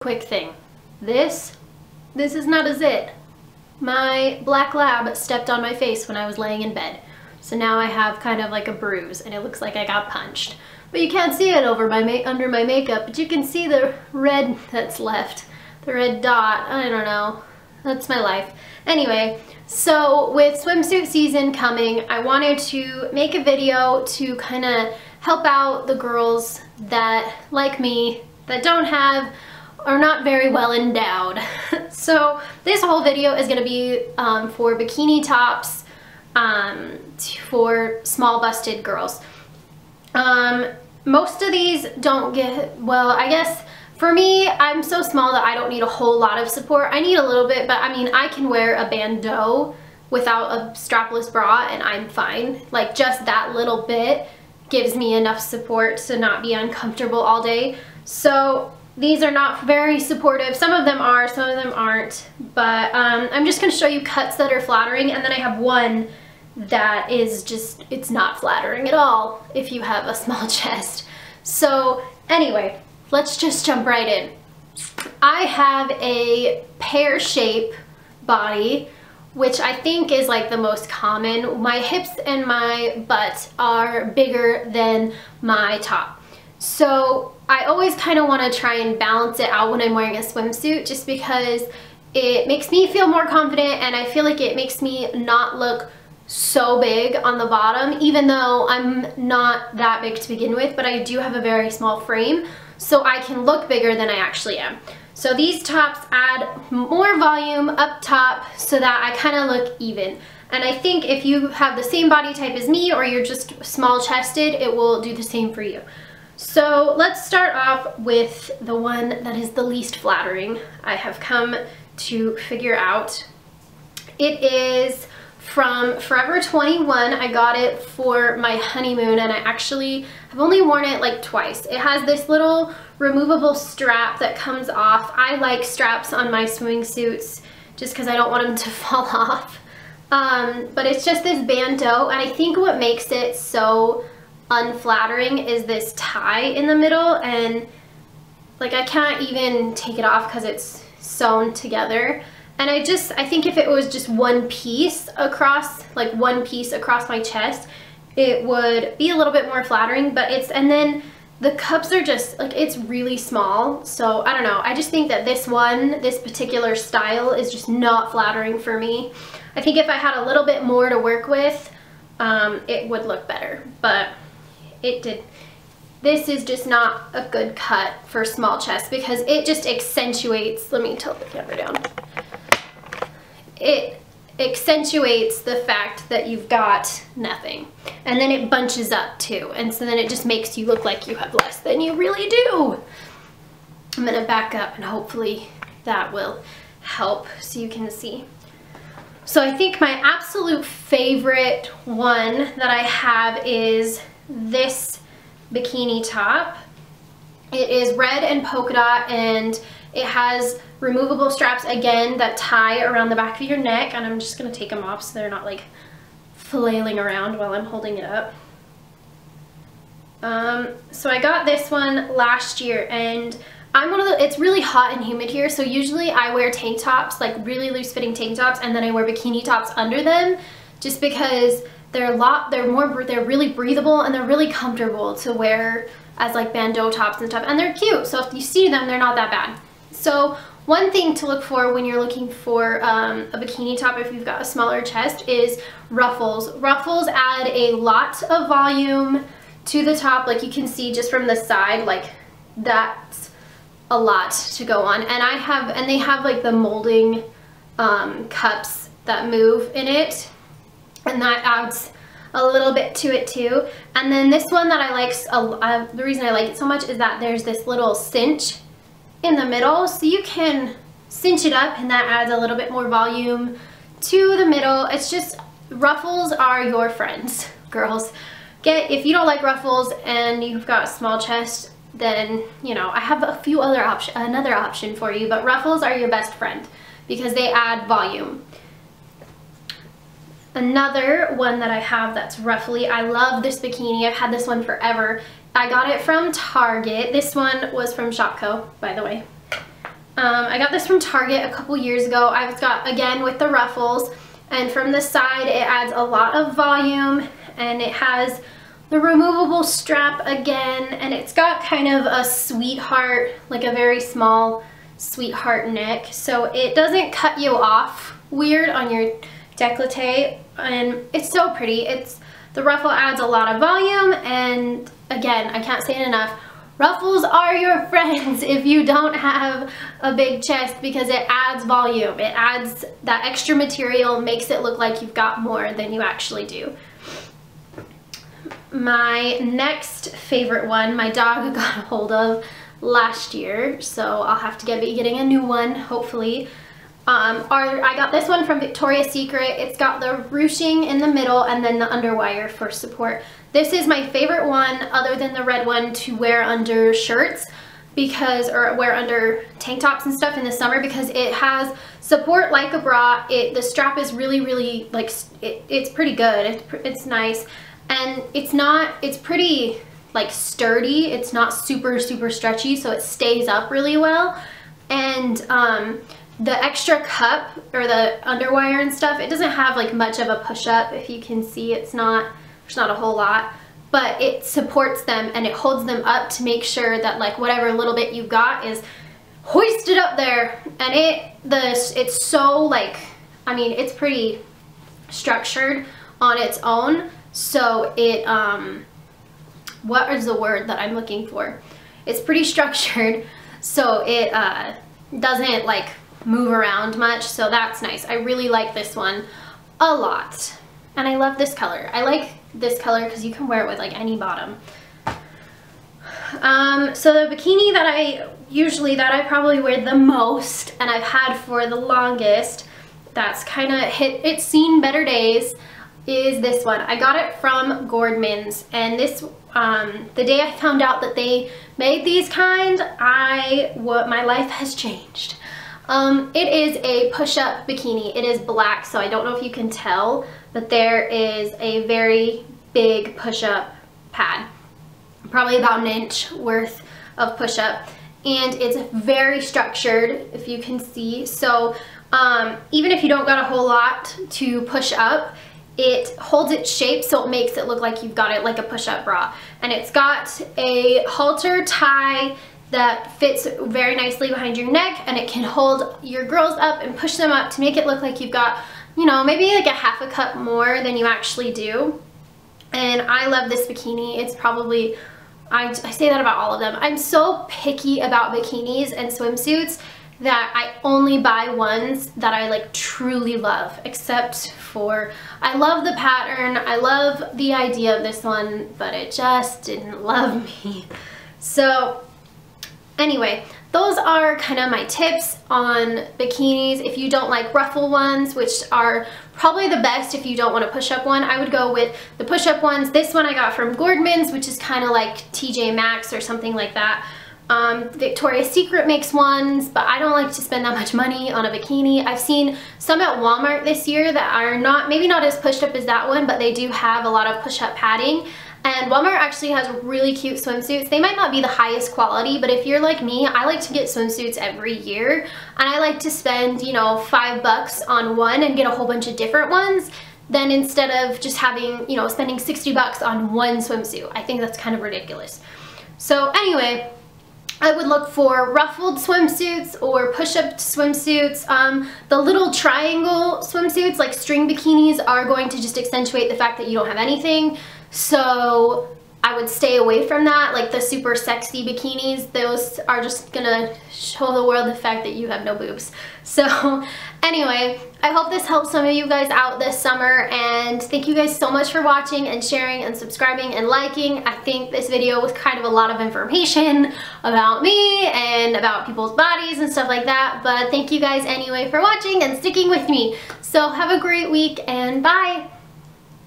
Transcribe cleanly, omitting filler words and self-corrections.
Quick thing. This is not a zit. My black lab stepped on my face when I was laying in bed. So now I have kind of like a bruise and it looks like I got punched. But you can't see it over under my makeup, but you can see the red that's left. The red dot, I don't know. That's my life. Anyway, so with swimsuit season coming, I wanted to make a video to kind of help out the girls that, like me, that don't have, are not very well endowed. So this whole video is going to be for bikini tops for small busted girls. Most of these don't get, well, I guess for me, I'm so small that I don't need a whole lot of support. I need a little bit, but I mean, I can wear a bandeau without a strapless bra and I'm fine. Like just that little bit gives me enough support to not be uncomfortable all day. So these are not very supportive. Some of them are, some of them aren't, but I'm just gonna show you cuts that are flattering, and then I have one that is just, it's not flattering at all if you have a small chest. So anyway, let's just jump right in. I have a pear shape body, which I think is like the most common. My hips and my butt are bigger than my top. So I always kind of want to try and balance it out when I'm wearing a swimsuit, just because it makes me feel more confident and I feel like it makes me not look so big on the bottom, even though I'm not that big to begin with, but I do have a very small frame, so I can look bigger than I actually am. So these tops add more volume up top so that I kind of look even. And I think if you have the same body type as me or you're just small chested, it will do the same for you. So let's start off with the one that is the least flattering I have come to figure out. It is from Forever 21. I got it for my honeymoon and I actually have only worn it like twice. It has this little removable strap that comes off. I like straps on my swimming suits just because I don't want them to fall off. But it's just this bandeau, and I think what makes it so unflattering is this tie in the middle, and like I can't even take it off because it's sewn together. And I think if it was just one piece across, like one piece across my chest, it would be a little bit more flattering, but and then the cups are just, like, it's really small. So I don't know, I just think that this particular style is just not flattering for me. I think if I had a little bit more to work with, it would look better, but it did. This is just not a good cut for small chest because it just accentuates, let me tilt the camera down. It accentuates the fact that you've got nothing, and then it bunches up too, and so then it just makes you look like you have less than you really do. I'm gonna back up and hopefully that will help so you can see. So I think my absolute favorite one that I have is this bikini top. It is red and polka dot, and it has removable straps again that tie around the back of your neck, and I'm just gonna take them off so they're not like flailing around while I'm holding it up. So I got this one last year, and it's really hot and humid here, so usually I wear tank tops, like really loose fitting tank tops, and then I wear bikini tops under them just because they're really breathable and they're really comfortable to wear as like bandeau tops and stuff, and they're cute, so if you see them, they're not that bad. So one thing to look for when you're looking for a bikini top, if you've got a smaller chest, is ruffles. Ruffles add a lot of volume to the top, like you can see just from the side, like that's a lot to go on. And they have like the molding cups that move in it, and that adds a little bit to it too. And then this one that I like, the reason I like it so much is that there's this little cinch in the middle, so you can cinch it up and that adds a little bit more volume to the middle. It's just, ruffles are your friends, girls. If you don't like ruffles and you've got a small chest, then, you know, I have another option for you, but ruffles are your best friend because they add volume. Another one that I have that's ruffly, I love this bikini. I've had this one forever. I got it from Target. This one was from Shopko, by the way. I got this from Target a couple years ago. I've got, again, with the ruffles, and from the side it adds a lot of volume, and it has the removable strap again, and it's got kind of a sweetheart, like a very small sweetheart neck, so it doesn't cut you off weird on your décolleté, and it's so pretty. The ruffle adds a lot of volume, and again, I can't say it enough, ruffles are your friends if you don't have a big chest, because it adds volume. It adds that extra material, makes it look like you've got more than you actually do. My next favorite one, my dog got a hold of last year, so I'll have to be getting a new one, hopefully. I got this one from Victoria's Secret. It's got the ruching in the middle and then the underwire for support. This is my favorite one, other than the red one, to wear under shirts, or wear under tank tops and stuff in the summer, because it has support like a bra. The strap is really like, it's pretty good. It's nice, and it's pretty like sturdy. It's not super stretchy, so it stays up really well. And the extra cup, or the underwire and stuff, it doesn't have like much of a push-up. If you can see, there's not a whole lot, but it supports them and it holds them up to make sure that like whatever little bit you got is hoisted up there. And it's so like, I mean, it's pretty structured on its own, so it what is the word that I'm looking for? It's pretty structured, so it doesn't like move around much, so that's nice. I really like this one a lot, and I love this color. I like this color because you can wear it with like any bottom. So the bikini that I probably wear the most, and I've had for the longest, that's kind of it's seen better days, is this one. I got it from Gordman's, and this the day I found out that they made these kind, my life has changed. It is a push-up bikini. It is black, so I don't know if you can tell, but there is a very big push-up pad, probably about an inch worth of push-up, and it's very structured, if you can see. So even if you don't got a whole lot to push up, it holds its shape, so it makes it look like you've got it like a push-up bra. And it's got a halter tie that fits very nicely behind your neck, and it can hold your girls up and push them up to make it look like you've got, you know, maybe like a half a cup more than you actually do. And I love this bikini. It's probably, I say that about all of them. I'm so picky about bikinis and swimsuits that I only buy ones that I like truly love, except for, I love the pattern, I love the idea of this one, but it just didn't love me. So anyway, those are kind of my tips on bikinis. If you don't like ruffle ones, which are probably the best if you don't want a push-up one, I would go with the push-up ones. This one I got from Gordman's, which is kind of like TJ Maxx or something like that. Victoria's Secret makes ones, but I don't like to spend that much money on a bikini. I've seen some at Walmart this year that are maybe not as pushed up as that one, but they do have a lot of push-up padding. And Walmart actually has really cute swimsuits. They might not be the highest quality, but if you're like me, I like to get swimsuits every year, and I like to spend, you know, $5 on one and get a whole bunch of different ones, then instead of just having, you know, spending $60 on one swimsuit. I think that's kind of ridiculous. So anyway, I would look for ruffled swimsuits or push-up swimsuits. The little triangle swimsuits, like string bikinis, are going to just accentuate the fact that you don't have anything. So I would stay away from that. Like the super sexy bikinis, those are just gonna show the world the fact that you have no boobs. So anyway, I hope this helps some of you guys out this summer, and thank you guys so much for watching and sharing and subscribing and liking. I think this video was kind of a lot of information about me and about people's bodies and stuff like that, but thank you guys anyway for watching and sticking with me. So have a great week, and bye!